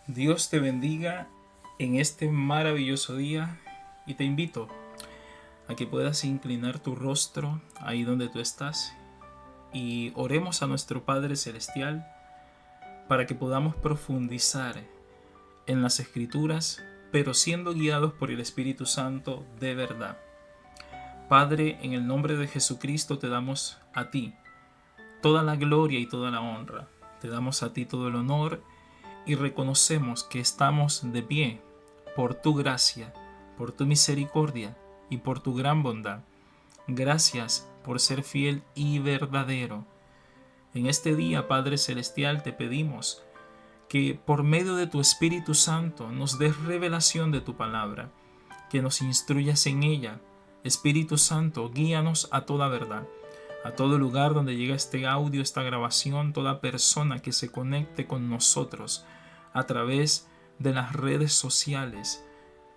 Dios te bendiga en este maravilloso día y te invito a que puedas inclinar tu rostro ahí donde tú estás y oremos a nuestro Padre Celestial para que podamos profundizar en las Escrituras, pero siendo guiados por el Espíritu Santo de verdad. Padre, en el nombre de Jesucristo te damos a ti toda la gloria y toda la honra. Te damos a ti todo el honor y reconocemos que estamos de pie por tu gracia, por tu misericordia y por tu gran bondad. Gracias por ser fiel y verdadero. En este día, Padre Celestial, te pedimos que por medio de tu Espíritu Santo nos des revelación de tu palabra, que nos instruyas en ella. Espíritu Santo, guíanos a toda verdad, a todo lugar donde llega este audio, esta grabación, toda persona que se conecte con nosotros a través de las redes sociales.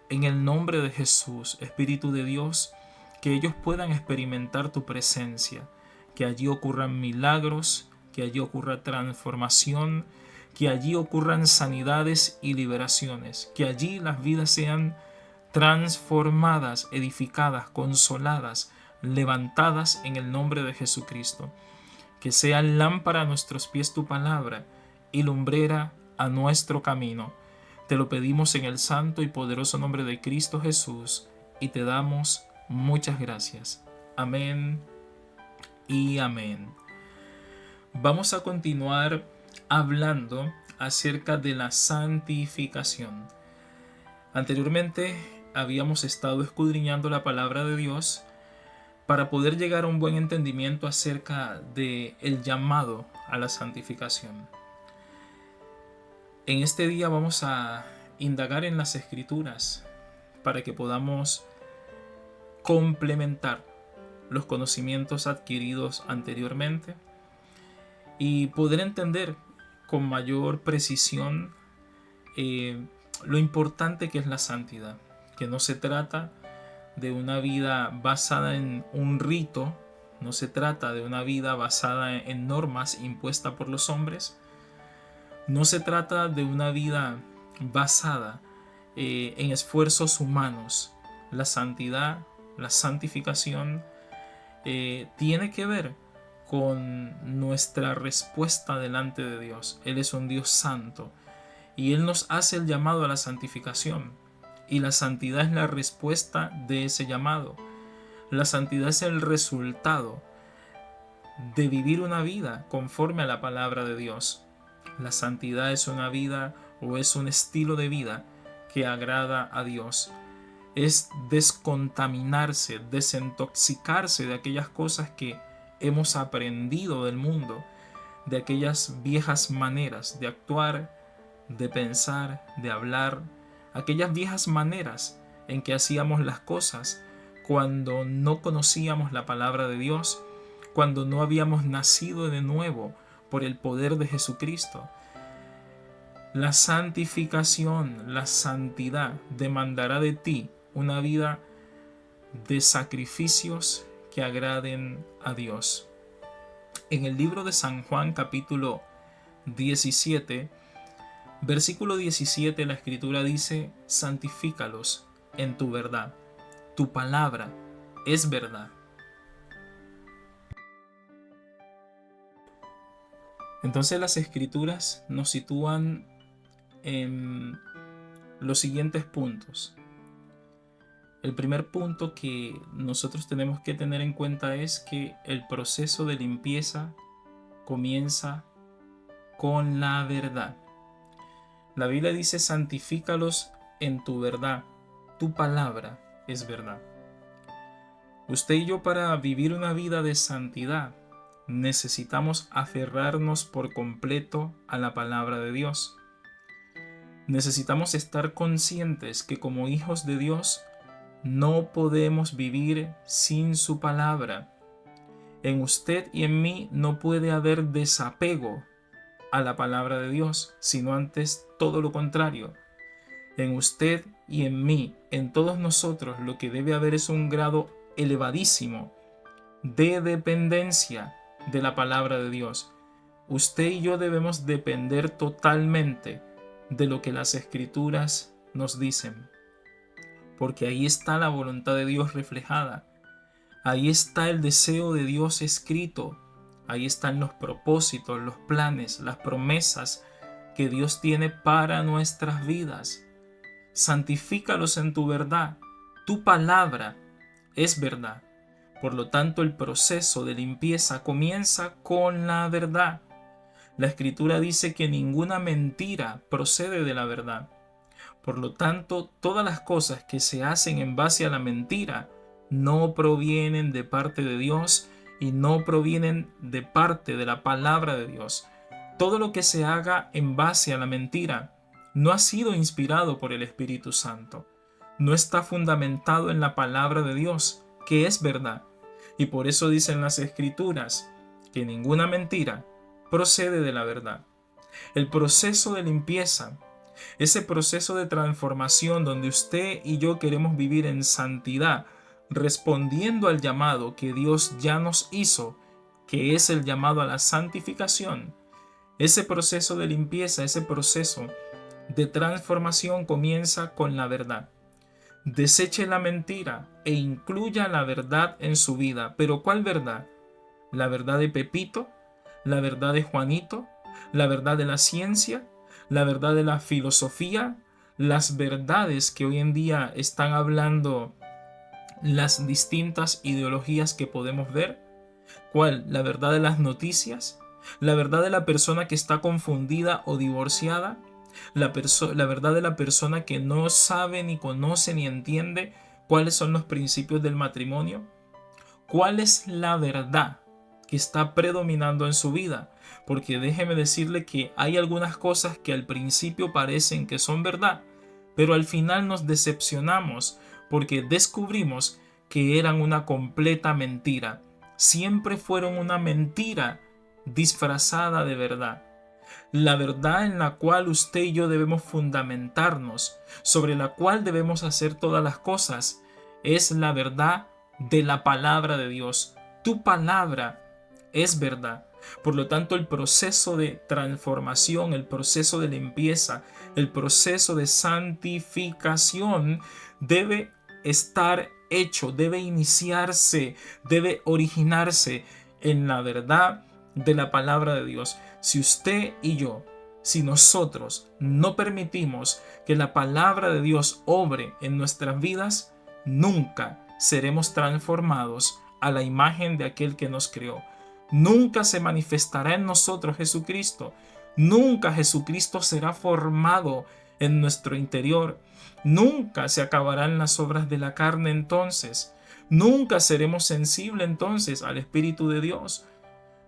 En el nombre de Jesús, Espíritu de Dios, que ellos puedan experimentar tu presencia, que allí ocurran milagros, que allí ocurra transformación, que allí ocurran sanidades y liberaciones, que allí las vidas sean transformadas, edificadas, consoladas, levantadas en el nombre de Jesucristo. Que sea lámpara a nuestros pies tu palabra y lumbrera a nuestro camino. Te lo pedimos en el santo y poderoso nombre de Cristo Jesús y te damos muchas gracias. Amén y amén. Vamos a continuar hablando acerca de la santificación. Anteriormente habíamos estado escudriñando la palabra de Dios para poder llegar a un buen entendimiento acerca de el llamado a la santificación. En este día vamos a indagar en las Escrituras para que podamos complementar los conocimientos adquiridos anteriormente y poder entender con mayor precisión lo importante que es la santidad, que no se trata de una vida basada en un rito, no se trata de una vida basada en normas impuestas por los hombres, no se trata de una vida basada en esfuerzos humanos. La santidad, la santificación tiene que ver con nuestra respuesta delante de Dios. Él es un Dios santo y Él nos hace el llamado a la santificación. Y la santidad es la respuesta de ese llamado. La santidad es el resultado de vivir una vida conforme a la palabra de Dios. La santidad es una vida o es un estilo de vida que agrada a Dios. Es descontaminarse, desintoxicarse de aquellas cosas que hemos aprendido del mundo, de aquellas viejas maneras de actuar, de pensar, de hablar, aquellas viejas maneras en que hacíamos las cosas cuando no conocíamos la palabra de Dios, cuando no habíamos nacido de nuevo por el poder de Jesucristo. La santificación, la santidad demandará de ti una vida de sacrificios que agraden a Dios. En el libro de San Juan capítulo 17, versículo 17, la Escritura dice: santifícalos en tu verdad, tu palabra es verdad. Entonces las Escrituras nos sitúan en los siguientes puntos. El primer punto que nosotros tenemos que tener en cuenta es que el proceso de limpieza comienza con la verdad. La Biblia dice: santifícalos en tu verdad, tu palabra es verdad. Usted y yo, para vivir una vida de santidad, necesitamos aferrarnos por completo a la palabra de Dios. Necesitamos estar conscientes que como hijos de Dios no podemos vivir sin su palabra. En usted y en mí no puede haber desapego a la palabra de Dios, sino antes todo lo contrario. En usted y en mí, en todos nosotros, lo que debe haber es un grado elevadísimo de dependencia de la palabra de Dios. Usted y yo debemos depender totalmente de lo que las Escrituras nos dicen, porque ahí está la voluntad de Dios reflejada, ahí está el deseo de Dios escrito, ahí están los propósitos, los planes, las promesas que Dios tiene para nuestras vidas. Santifícalos en tu verdad. Tu palabra es verdad. Por lo tanto, el proceso de limpieza comienza con la verdad. La Escritura dice que ninguna mentira procede de la verdad. Por lo tanto, todas las cosas que se hacen en base a la mentira no provienen de parte de Dios y no provienen de parte de la palabra de Dios. Todo lo que se haga en base a la mentira no ha sido inspirado por el Espíritu Santo. No está fundamentado en la palabra de Dios, que es verdad. Y por eso dicen las Escrituras que ninguna mentira procede de la verdad. El proceso de limpieza, ese proceso de transformación donde usted y yo queremos vivir en santidad, respondiendo al llamado que Dios ya nos hizo, que es el llamado a la santificación. Ese proceso de limpieza, ese proceso de transformación comienza con la verdad. Deseche la mentira e incluya la verdad en su vida. ¿Pero cuál verdad? ¿La verdad de Pepito? ¿La verdad de Juanito? ¿La verdad de la ciencia? ¿La verdad de la filosofía? Las verdades que hoy en día están hablando las distintas ideologías que podemos ver. ¿Cuál? ¿La verdad de las noticias? ¿La verdad de la persona que está confundida o divorciada? ¿La verdad de la persona que no sabe, ni conoce, ni entiende cuáles son los principios del matrimonio? ¿Cuál es la verdad que está predominando en su vida? Porque déjeme decirle que hay algunas cosas que al principio parecen que son verdad, pero al final nos decepcionamos porque descubrimos que eran una completa mentira. Siempre fueron una mentira disfrazada de verdad. La verdad en la cual usted y yo debemos fundamentarnos, sobre la cual debemos hacer todas las cosas, es la verdad de la palabra de Dios. Tu palabra es verdad. Por lo tanto, el proceso de transformación, el proceso de limpieza, el proceso de santificación debe estar hecho, debe iniciarse, debe originarse en la verdad de la palabra de Dios. Si usted y yo, si nosotros no permitimos que la palabra de Dios obre en nuestras vidas, nunca seremos transformados a la imagen de aquel que nos creó. Nunca se manifestará en nosotros Jesucristo. Nunca Jesucristo será formado en nuestro interior. Nunca se acabarán las obras de la carne entonces. Nunca seremos sensibles entonces al Espíritu de Dios.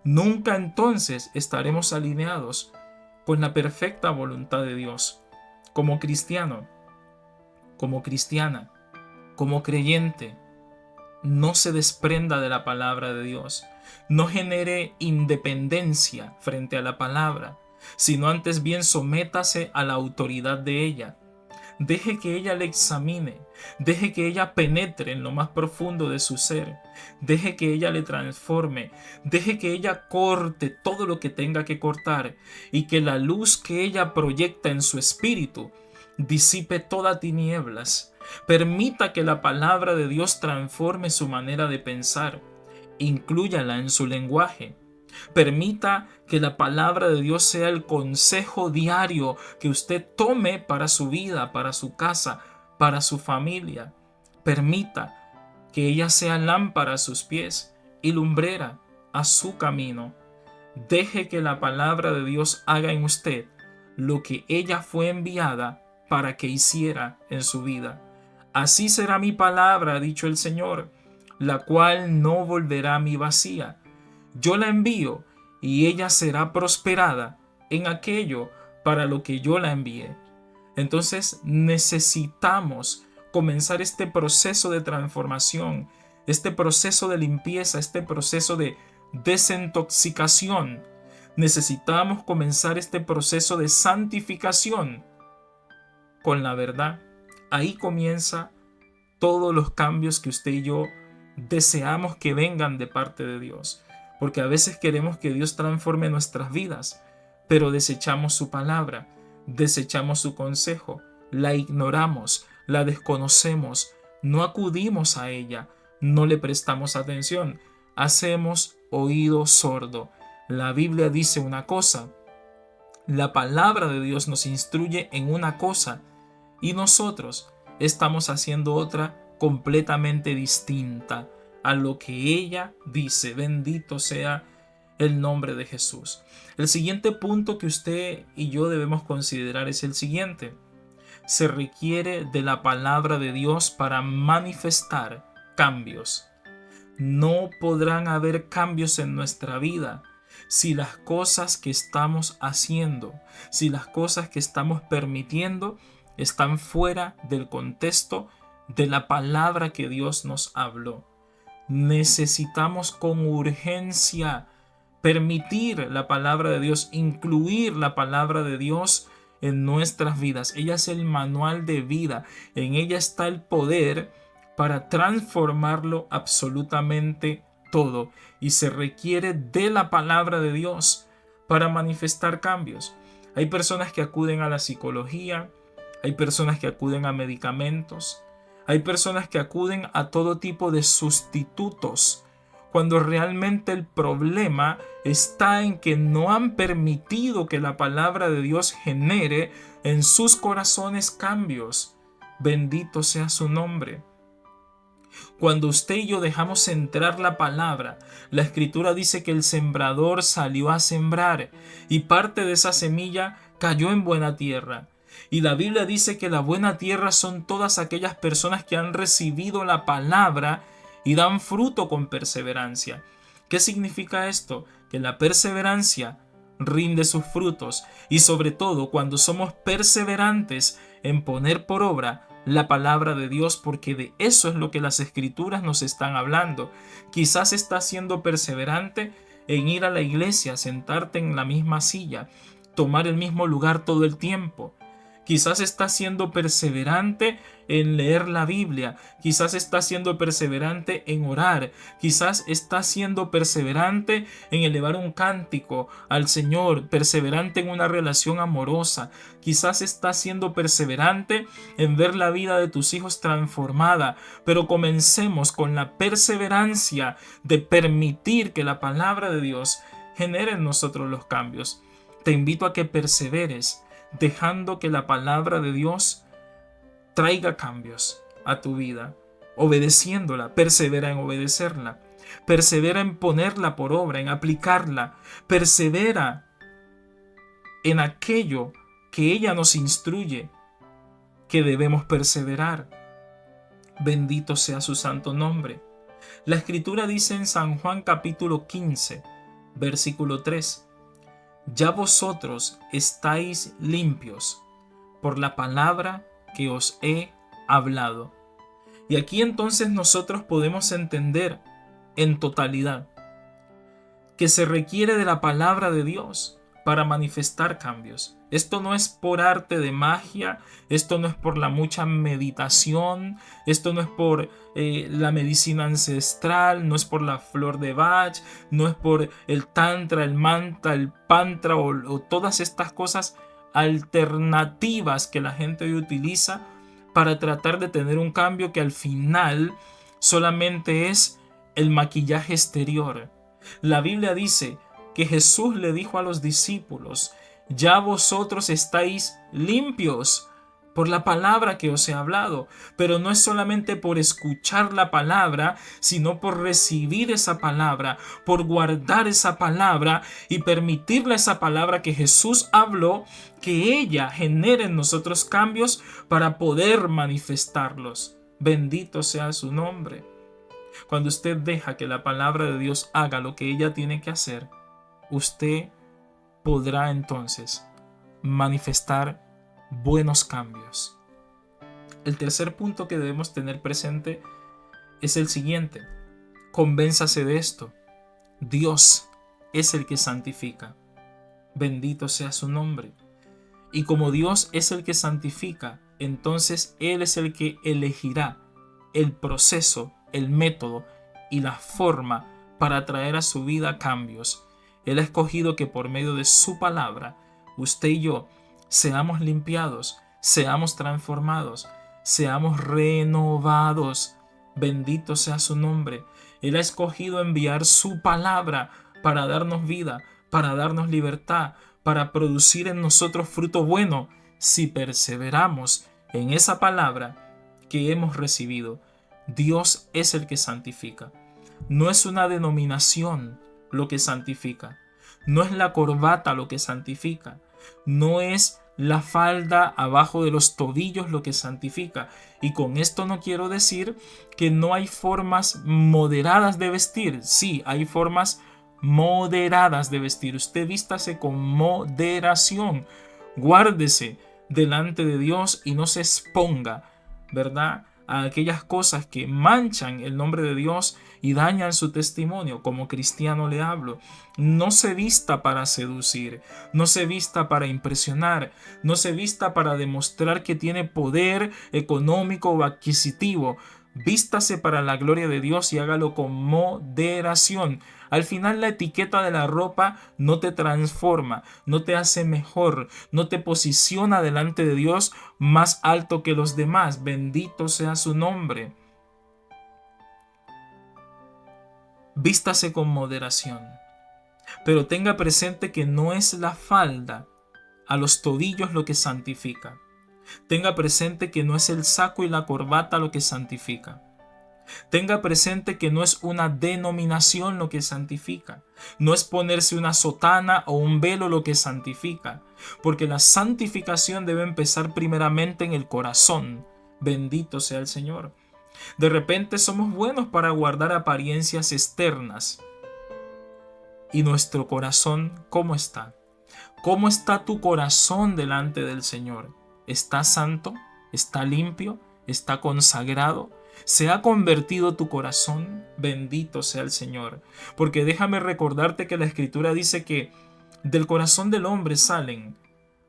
Nunca entonces estaremos alineados con la perfecta voluntad de Dios. Como cristiano, como cristiana, como creyente, no se desprenda de la palabra de Dios. No genere independencia frente a la palabra, sino antes bien sométase a la autoridad de ella. Deje que ella le examine, deje que ella penetre en lo más profundo de su ser, deje que ella le transforme, deje que ella corte todo lo que tenga que cortar y que la luz que ella proyecta en su espíritu disipe todas tinieblas. Permita que la palabra de Dios transforme su manera de pensar, inclúyala en su lenguaje. Permita que la palabra de Dios sea el consejo diario que usted tome para su vida, para su casa, para su familia. Permita que ella sea lámpara a sus pies y lumbrera a su camino. Deje que la palabra de Dios haga en usted lo que ella fue enviada para que hiciera en su vida. Así será mi palabra, ha dicho el Señor, la cual no volverá a mí vacía. Yo la envío y ella será prosperada en aquello para lo que yo la envié. Entonces necesitamos comenzar este proceso de transformación, este proceso de limpieza, este proceso de desintoxicación. Necesitamos comenzar este proceso de santificación con la verdad. Ahí comienza todos los cambios que usted y yo deseamos que vengan de parte de Dios. Porque a veces queremos que Dios transforme nuestras vidas, pero desechamos su palabra. desechamos su consejo, la ignoramos, la desconocemos, no acudimos a ella, no le prestamos atención, hacemos oído sordo. La Biblia dice una cosa, la palabra de Dios nos instruye en una cosa y nosotros estamos haciendo otra completamente distinta a lo que ella dice. Bendito sea el nombre de Jesús. El siguiente punto que usted y yo debemos considerar es el siguiente. Se requiere de la palabra de Dios para manifestar cambios. No podrán haber cambios en nuestra vida si las cosas que estamos haciendo, si las cosas que estamos permitiendo están fuera del contexto de la palabra que Dios nos habló. Necesitamos con urgencia permitir la palabra de Dios, incluir la palabra de Dios en nuestras vidas. Ella es el manual de vida. En ella está el poder para transformarlo absolutamente todo. Y se requiere de la palabra de Dios para manifestar cambios. Hay personas que acuden a la psicología, hay personas que acuden a medicamentos, hay personas que acuden a todo tipo de sustitutos, cuando realmente el problema está en que no han permitido que la palabra de Dios genere en sus corazones cambios. Bendito sea su nombre. Cuando usted y yo dejamos entrar la palabra, la Escritura dice que el sembrador salió a sembrar y parte de esa semilla cayó en buena tierra. Y la Biblia dice que la buena tierra son todas aquellas personas que han recibido la palabra y dan fruto con perseverancia. ¿Qué significa esto? Que la perseverancia rinde sus frutos y sobre todo cuando somos perseverantes en poner por obra la palabra de Dios, porque de eso es lo que las Escrituras nos están hablando. Quizás estás siendo perseverante en ir a la iglesia, sentarte en la misma silla, tomar el mismo lugar todo el tiempo. Quizás estás siendo perseverante en leer la Biblia. Quizás estás siendo perseverante en orar. Quizás estás siendo perseverante en elevar un cántico al Señor. Perseverante en una relación amorosa. Quizás estás siendo perseverante en ver la vida de tus hijos transformada. Pero comencemos con la perseverancia de permitir que la palabra de Dios genere en nosotros los cambios. Te invito a que perseveres, dejando que la palabra de Dios traiga cambios a tu vida, obedeciéndola. Persevera en obedecerla, persevera en ponerla por obra, en aplicarla, persevera en aquello que ella nos instruye que debemos perseverar. Bendito sea su santo nombre. La Escritura dice en San Juan capítulo 15, versículo 3: ya vosotros estáis limpios por la palabra que os he hablado. Y aquí entonces nosotros podemos entender en totalidad que se requiere de la palabra de Dios para manifestar cambios. Esto no es por arte de magia, esto no es por la mucha meditación, esto no es por la medicina ancestral, no es por la flor de Bach, no es por el tantra, el mantra, el pantra o todas estas cosas alternativas que la gente hoy utiliza para tratar de tener un cambio que al final solamente es el maquillaje exterior. La Biblia dice que Jesús le dijo a los discípulos: ya vosotros estáis limpios por la palabra que os he hablado. Pero no es solamente por escuchar la palabra, sino por recibir esa palabra, por guardar esa palabra y permitirle a esa palabra que Jesús habló, que ella genere en nosotros cambios para poder manifestarlos. Bendito sea su nombre. Cuando usted deja que la palabra de Dios haga lo que ella tiene que hacer, usted podrá entonces manifestar buenos cambios. El tercer punto que debemos tener presente es el siguiente: convénzase de esto. Dios es el que santifica. Bendito sea su nombre. Y como Dios es el que santifica, entonces Él es el que elegirá el proceso, el método y la forma para traer a su vida cambios. Él ha escogido que por medio de su palabra, usted y yo seamos limpiados, seamos transformados, seamos renovados. Bendito sea su nombre. Él ha escogido enviar su palabra para darnos vida, para darnos libertad, para producir en nosotros fruto bueno, si perseveramos en esa palabra que hemos recibido. Dios es el que santifica. No es una denominación lo que santifica. No es la corbata lo que santifica. No es la falda abajo de los tobillos lo que santifica. Y con esto no quiero decir que no hay formas moderadas de vestir. Sí, hay formas moderadas de vestir. Usted vístase con moderación. Guárdese delante de Dios y no se exponga, ¿verdad?, a aquellas cosas que manchan el nombre de Dios y dañan su testimonio. Como cristiano le hablo. No se vista para seducir, no se vista para impresionar, no se vista para demostrar que tiene poder económico o adquisitivo. Vístase para la gloria de Dios y hágalo con moderación. Al final, la etiqueta de la ropa no te transforma, no te hace mejor, no te posiciona delante de Dios más alto que los demás. Bendito sea su nombre. Vístase con moderación, pero tenga presente que no es la falda a los tobillos lo que santifica. Tenga presente que no es el saco y la corbata lo que santifica. Tenga presente que no es una denominación lo que santifica. No es ponerse una sotana o un velo lo que santifica. Porque la santificación debe empezar primeramente en el corazón. Bendito sea el Señor. De repente somos buenos para guardar apariencias externas. ¿Y nuestro corazón cómo está? ¿Cómo está tu corazón delante del Señor? ¿Está santo? ¿Está limpio? ¿Está consagrado? ¿Se ha convertido tu corazón? Bendito sea el Señor. Porque déjame recordarte que la Escritura dice que del corazón del hombre salen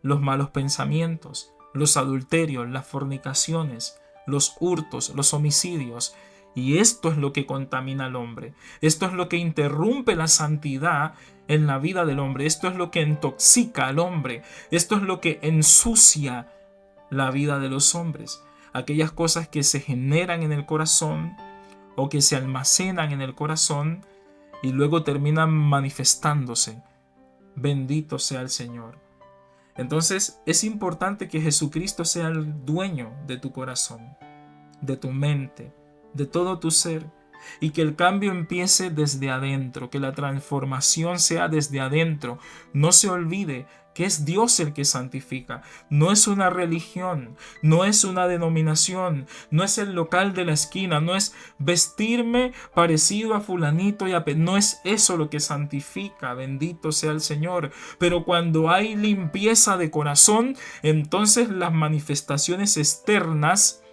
los malos pensamientos, los adulterios, las fornicaciones, los hurtos, los homicidios. Y esto es lo que contamina al hombre. Esto es lo que interrumpe la santidad en la vida del hombre. Esto es lo que intoxica al hombre. Esto es lo que ensucia la vida de los hombres. Aquellas cosas que se generan en el corazón o que se almacenan en el corazón y luego terminan manifestándose. Bendito sea el Señor. Entonces es importante que Jesucristo sea el dueño de tu corazón, de tu mente, de todo tu ser, y que el cambio empiece desde adentro, que la transformación sea desde adentro. No se olvide que es Dios el que santifica. No es una religión, no es una denominación, no es el local de la esquina, no es vestirme parecido a fulanito y no es eso lo que santifica. Bendito sea el Señor. Pero cuando hay limpieza de corazón, entonces las manifestaciones externas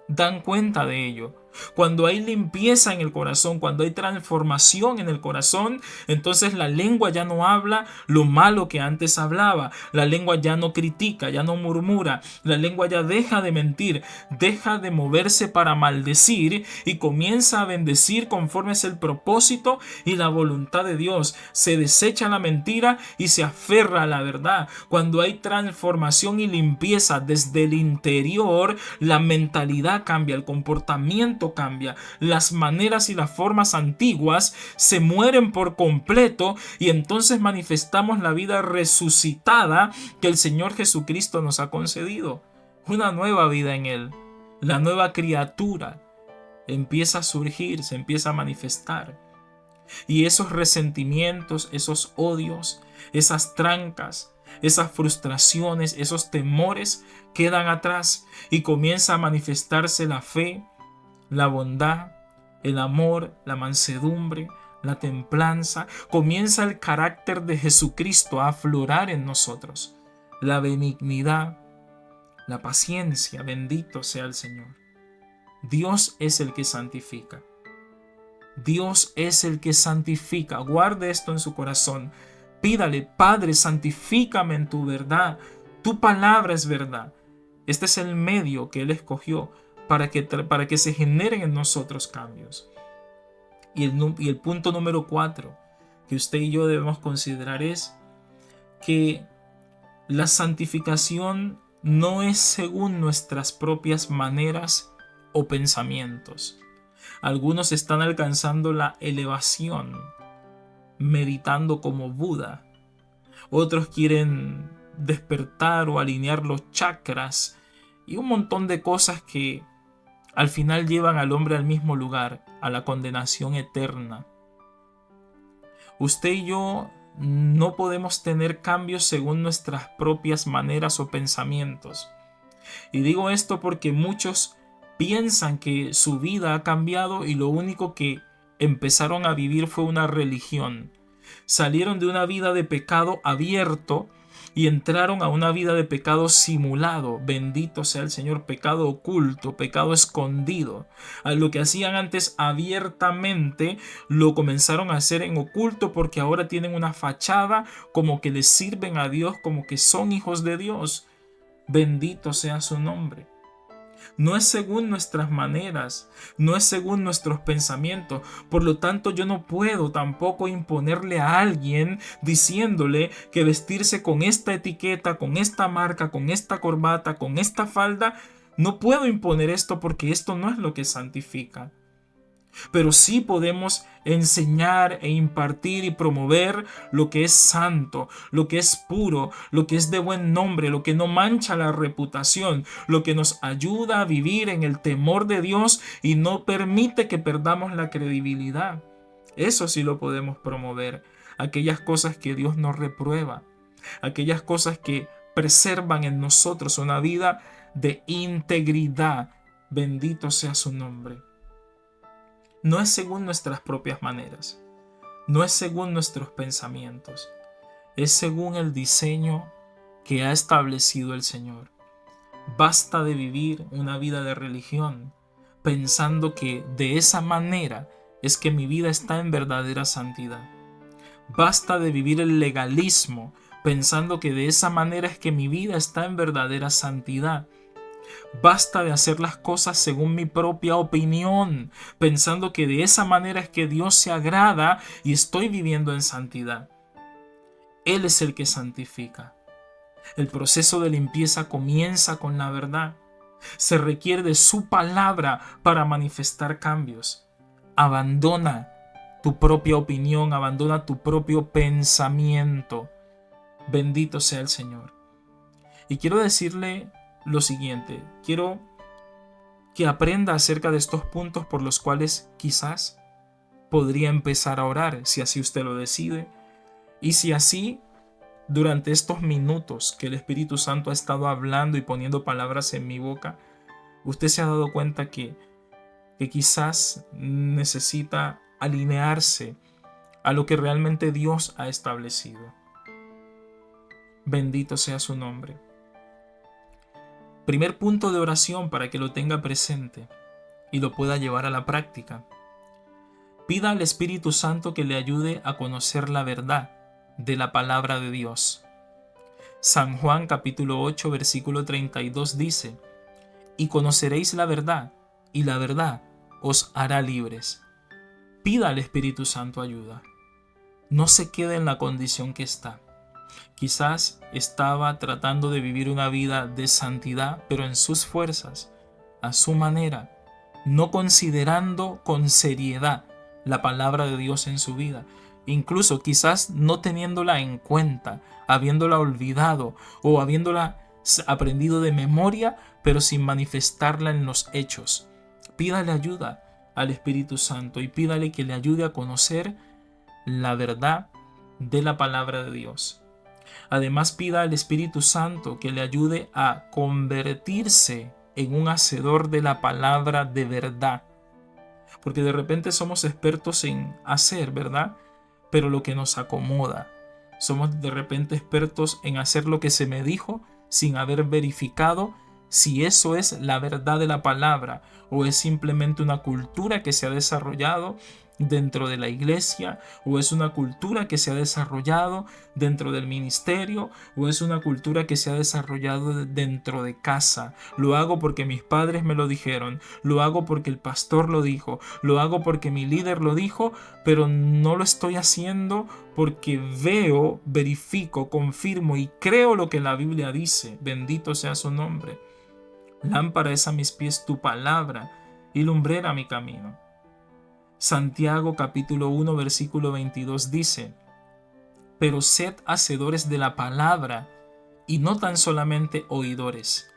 dan cuenta de ello. Cuando hay limpieza en el corazón, cuando hay transformación en el corazón, entonces la lengua ya no habla lo malo que antes hablaba. La lengua ya no critica, ya no murmura. La lengua ya deja de mentir, deja de moverse para maldecir y comienza a bendecir conforme es el propósito y la voluntad de Dios. Se desecha la mentira y se aferra a la verdad. Cuando hay transformación y limpieza desde el interior, la mentalidad cambia, el comportamiento cambia, las maneras y las formas antiguas se mueren por completo y entonces manifestamos la vida resucitada que el Señor Jesucristo nos ha concedido. Una nueva vida en Él. La nueva criatura empieza a surgir, se empieza a manifestar. Y esos resentimientos, esos odios, esas trancas, esas frustraciones, esos temores quedan atrás y comienza a manifestarse la fe, la bondad, el amor, la mansedumbre, la templanza. Comienza el carácter de Jesucristo a aflorar en nosotros. La benignidad, la paciencia. Bendito sea el Señor. Dios es el que santifica. Dios es el que santifica. Guarde esto en su corazón. Pídale: Padre, santifícame en tu verdad. Tu palabra es verdad. Este es el medio que Él escogió para que se generen en nosotros cambios. Y el punto número 4 que usted y yo debemos considerar es que La santificación no es según nuestras propias maneras o pensamientos. Algunos están alcanzando la elevación, meditando como Buda. Otros quieren despertar o alinear los chakras y un montón de cosas que al final llevan al hombre al mismo lugar, a la condenación eterna. Usted y yo no podemos tener cambios según nuestras propias maneras o pensamientos. Y digo esto porque muchos piensan que su vida ha cambiado y lo único que empezaron a vivir fue una religión. Salieron de una vida de pecado abierto y entraron a una vida de pecado simulado. Bendito sea el Señor. Pecado oculto, pecado escondido. A lo que hacían antes abiertamente lo comenzaron a hacer en oculto, porque ahora tienen una fachada como que les sirven a Dios, como que son hijos de Dios. Bendito sea su nombre. No es según nuestras maneras, no es según nuestros pensamientos. Por lo tanto, yo no puedo tampoco imponerle a alguien diciéndole que vestirse con esta etiqueta, con esta marca, con esta corbata, con esta falda. No puedo imponer esto porque esto no es lo que santifica. Pero sí podemos enseñar e impartir y promover lo que es santo, lo que es puro, lo que es de buen nombre, lo que no mancha la reputación, lo que nos ayuda a vivir en el temor de Dios y no permite que perdamos la credibilidad. Eso sí lo podemos promover. Aquellas cosas que Dios nos reprueba, aquellas cosas que preservan en nosotros una vida de integridad. Bendito sea su nombre. No es según nuestras propias maneras, no es según nuestros pensamientos, es según el diseño que ha establecido el Señor. Basta de vivir una vida de religión pensando que de esa manera es que mi vida está en verdadera santidad. Basta de vivir el legalismo pensando que de esa manera es que mi vida está en verdadera santidad. Basta de hacer las cosas según mi propia opinión, pensando que de esa manera es que Dios se agrada y estoy viviendo en santidad. Él es el que santifica. El proceso de limpieza comienza con la verdad. Se requiere de su palabra para manifestar cambios. Abandona tu propia opinión, abandona tu propio pensamiento. Bendito sea el Señor. Y quiero decirle lo siguiente, quiero que aprenda acerca de estos puntos por los cuales quizás podría empezar a orar, si así usted lo decide. Y si así, durante estos minutos que el Espíritu Santo ha estado hablando y poniendo palabras en mi boca, usted se ha dado cuenta que quizás necesita alinearse a lo que realmente Dios ha establecido. Bendito sea su nombre. Primer punto de oración para que lo tenga presente y lo pueda llevar a la práctica. Pida al Espíritu Santo que le ayude a conocer la verdad de la palabra de Dios. San Juan capítulo 8 versículo 32 dice: y conoceréis la verdad, y la verdad os hará libres. Pida al Espíritu Santo ayuda. No se quede en la condición que está. Quizás estaba tratando de vivir una vida de santidad, pero en sus fuerzas, a su manera, no considerando con seriedad la palabra de Dios en su vida. Incluso quizás no teniéndola en cuenta, habiéndola olvidado o habiéndola aprendido de memoria, pero sin manifestarla en los hechos. Pídale ayuda al Espíritu Santo y pídale que le ayude a conocer la verdad de la palabra de Dios. Además, pida al Espíritu Santo que le ayude a convertirse en un hacedor de la palabra de verdad. Porque de repente somos expertos en hacer, ¿verdad? Pero lo que nos acomoda. Somos de repente expertos en hacer lo que se me dijo sin haber verificado si eso es la verdad de la palabra o es simplemente una cultura que se ha desarrollado dentro de la iglesia, o es una cultura que se ha desarrollado dentro del ministerio, o es una cultura que se ha desarrollado dentro de casa. Lo hago porque mis padres me lo dijeron, lo hago porque el pastor lo dijo, lo hago porque mi líder lo dijo, pero no lo estoy haciendo porque veo, verifico, confirmo y creo lo que la Biblia dice. Bendito sea su nombre. Lámpara es a mis pies tu palabra y lumbrera mi camino. Santiago capítulo 1 versículo 22 dice: pero sed hacedores de la palabra y no tan solamente oidores,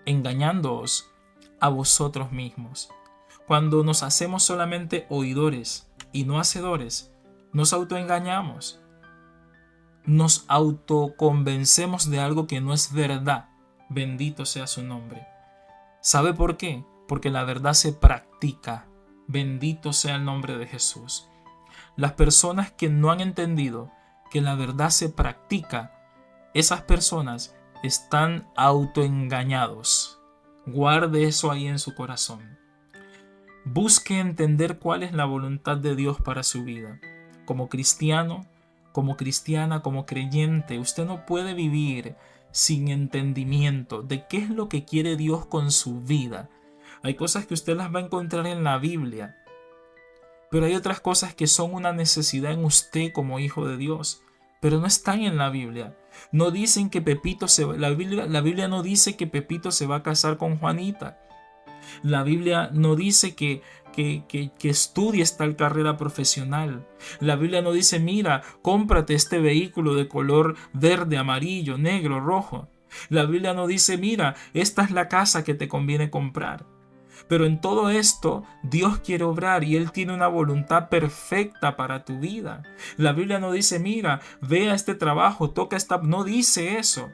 engañándoos a vosotros mismos. Cuando nos hacemos solamente oidores y no hacedores, nos autoengañamos. Nos autoconvencemos de algo que no es verdad. Bendito sea su nombre. ¿Sabe por qué? Porque la verdad se practica. Bendito sea el nombre de Jesús. Las personas que no han entendido que la verdad se practica, esas personas están autoengañados. Guarde eso ahí en su corazón. Busque entender cuál es la voluntad de Dios para su vida. Como cristiano, como cristiana, como creyente, usted no puede vivir sin entendimiento de qué es lo que quiere Dios con su vida. Hay cosas que usted las va a encontrar en la Biblia, pero hay otras cosas que son una necesidad en usted como hijo de Dios, pero no están en la Biblia. No dicen que Pepito la Biblia no dice que Pepito se va a casar con Juanita. La Biblia no dice que estudies tal carrera profesional. La Biblia no dice, mira, cómprate este vehículo de color verde, amarillo, negro, rojo. La Biblia no dice, mira, esta es la casa que te conviene comprar. Pero en todo esto, Dios quiere obrar y Él tiene una voluntad perfecta para tu vida. La Biblia no dice, mira, ve a este trabajo, toca esta... No dice eso.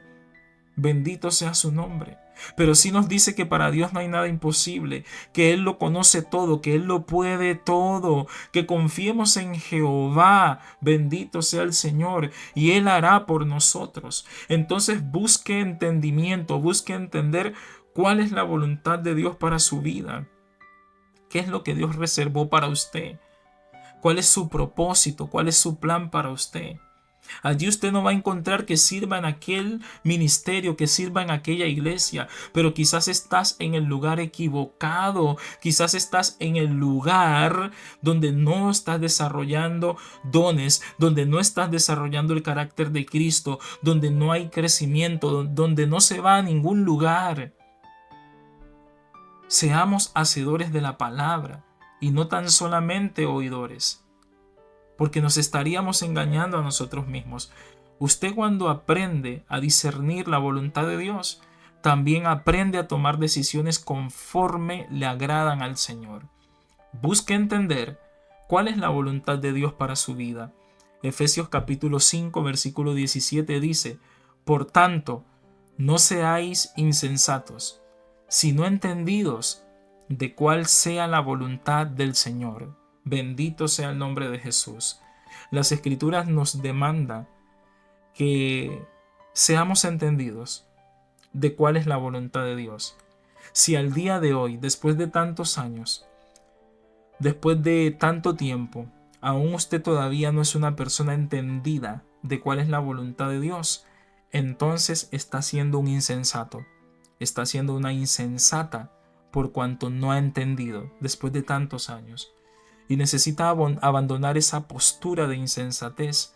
Bendito sea su nombre. Pero sí nos dice que para Dios no hay nada imposible, que Él lo conoce todo, que Él lo puede todo, que confiemos en Jehová, bendito sea el Señor, y Él hará por nosotros. Entonces busque entendimiento, busque entender cuál es la voluntad de Dios para su vida, qué es lo que Dios reservó para usted, cuál es su propósito, cuál es su plan para usted. Allí usted no va a encontrar que sirva en aquel ministerio, que sirva en aquella iglesia, pero quizás estás en el lugar equivocado, quizás estás en el lugar donde no estás desarrollando dones, donde no estás desarrollando el carácter de Cristo, donde no hay crecimiento, donde no se va a ningún lugar. Seamos hacedores de la palabra y no tan solamente oidores, porque nos estaríamos engañando a nosotros mismos. Usted, cuando aprende a discernir la voluntad de Dios, también aprende a tomar decisiones conforme le agradan al Señor. Busque entender cuál es la voluntad de Dios para su vida. Efesios capítulo 5 versículo 17 dice: por tanto, no seáis insensatos, sino entendidos de cuál sea la voluntad del Señor. Bendito sea el nombre de Jesús. Las Escrituras nos demandan que seamos entendidos de cuál es la voluntad de Dios. Si al día de hoy, después de tantos años, después de tanto tiempo, aún usted todavía no es una persona entendida de cuál es la voluntad de Dios, entonces está siendo un insensato, está siendo una insensata por cuanto no ha entendido después de tantos años. Y necesita abandonar esa postura de insensatez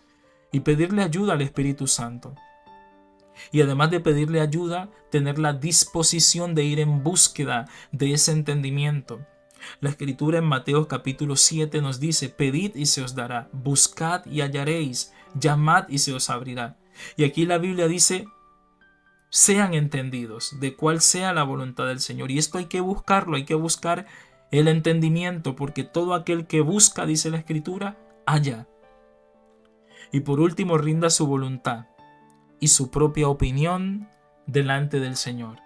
y pedirle ayuda al Espíritu Santo. Y además de pedirle ayuda, tener la disposición de ir en búsqueda de ese entendimiento. La Escritura en Mateo capítulo 7 nos dice: pedid y se os dará, buscad y hallaréis, llamad y se os abrirá. Y aquí la Biblia dice: sean entendidos de cuál sea la voluntad del Señor. Y esto hay que buscarlo, hay que buscar el entendimiento, porque todo aquel que busca, dice la Escritura, halla. Y por último, rinda su voluntad y su propia opinión delante del Señor.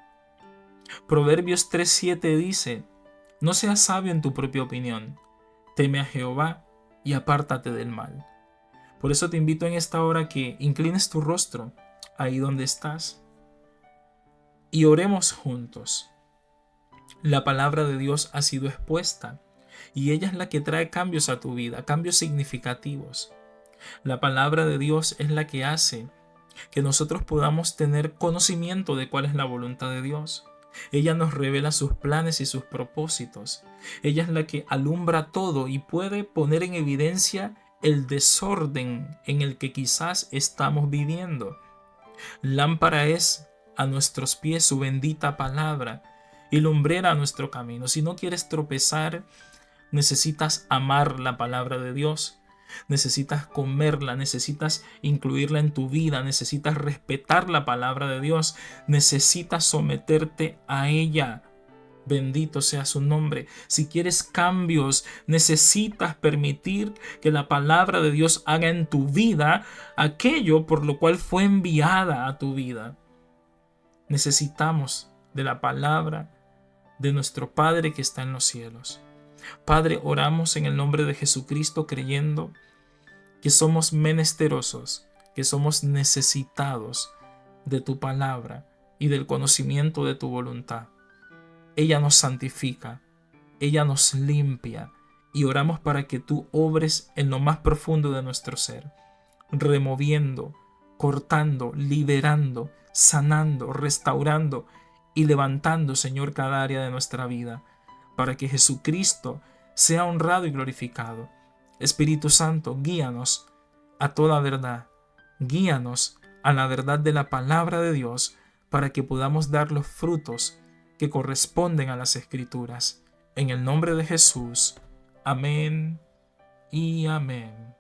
Proverbios 3:7 dice: no seas sabio en tu propia opinión, teme a Jehová y apártate del mal. Por eso te invito en esta hora que inclines tu rostro ahí donde estás y oremos juntos. La palabra de Dios ha sido expuesta. y ella es la que trae cambios a tu vida, cambios significativos. La palabra de Dios es la que hace que nosotros podamos tener conocimiento de cuál es la voluntad de Dios. Ella nos revela sus planes y sus propósitos. Ella es la que alumbra todo y puede poner en evidencia el desorden en el que quizás estamos viviendo. Lámpara es a nuestros pies su bendita palabra y lumbrera a nuestro camino. Si no quieres tropezar, necesitas amar la palabra de Dios. Necesitas comerla, necesitas incluirla en tu vida, necesitas respetar la palabra de Dios, necesitas someterte a ella. Bendito sea su nombre. Si quieres cambios, necesitas permitir que la palabra de Dios haga en tu vida aquello por lo cual fue enviada a tu vida. Necesitamos de la palabra de nuestro Padre que está en los cielos. Padre, oramos en el nombre de Jesucristo creyendo que somos menesterosos, que somos necesitados de tu palabra y del conocimiento de tu voluntad. Ella nos santifica, ella nos limpia y oramos para que tú obres en lo más profundo de nuestro ser, removiendo, cortando, liberando, sanando, restaurando y levantando, Señor, cada área de nuestra vida, para que Jesucristo sea honrado y glorificado. Espíritu Santo, guíanos a toda verdad, guíanos a la verdad de la palabra de Dios, para que podamos dar los frutos que corresponden a las Escrituras. En el nombre de Jesús. Amén y amén.